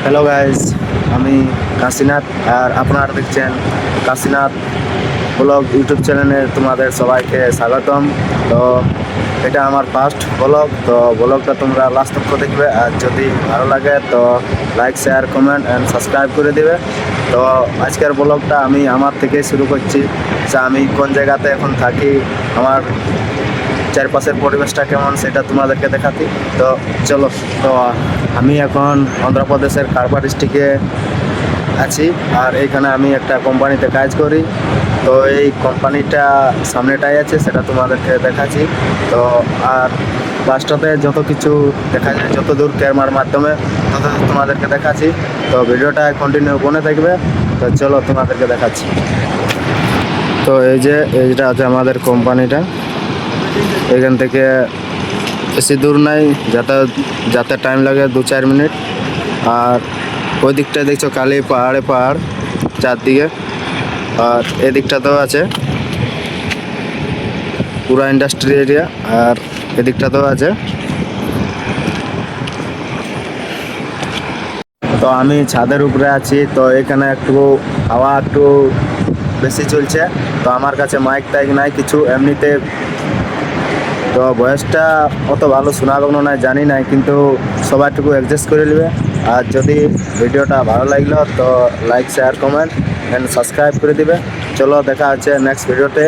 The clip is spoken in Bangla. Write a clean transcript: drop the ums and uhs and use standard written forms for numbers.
হ্যালো গাইস, আমি কাশীনাথ আর আপনারা দেখছেন কাশীনাথ ব্লগ ইউটিউব চ্যানেলে তোমাদের সবাইকে স্বাগতম। তো এটা আমার ফার্স্ট ব্লগ, তো ব্লগটা তোমরা লাস্ট তক দেখবে, আর যদি ভালো লাগে তো like share comment and subscribe করে দিবে। তো আজকের ব্লগটা আমি আমার থেকে শুরু করছি, যে আমি কোন জায়গাতে এখন থাকি, আমার চারপাশের পরিবেশটা কেমন সেটা তোমাদেরকে দেখাচ্ছি। তো চলো। তো আমি এখন অন্ধ্রপ্রদেশের কারপা ডিস্ট্রিক্টে আছি, আর এইখানে আমি একটা কোম্পানিতে কাজ করি। তো এই কোম্পানিটা সামনেটাই আছে, সেটা তোমাদেরকে দেখাচ্ছি। তো আর লাস্টতে যত কিছু দেখা যায়, যত দূর ক্যামেরার মাধ্যমে তত তোমাদেরকে দেখাচ্ছি। তো ভিডিওটা কন্টিনিউ বনে থাকবে। তো চলো তোমাদেরকে দেখাচ্ছি। তো এইটা আছে আমাদের কোম্পানিটা। এখান থেকে বেশি দূর নাই, যাতে টাইম লাগে 2-4 মিনিট। আর ওই দিকটা দেখছো খালি পাহাড় চারদিকে, আর এদিকটাতেও আছে পুরা ইন্ডাস্ট্রি এরিয়া, আর এদিকটাতেও আছে। তো আমি ছাদের উপরে আছি, তো এখানে হাওয়া একটু বেশি চলছে। তো আমার কাছে মাইক টাইক নাই কিছু, এমনিতে তো ভয়েসটা অত ভালো শোনাবে না জানি নাই, কিন্তু সবাইটুকু অ্যাডজাস্ট করে নেবে। আর যদি ভিডিওটা ভালো লাগলো তো like share comment and subscribe করে দিবে। চলো দেখা হচ্ছে নেক্সট ভিডিওতে।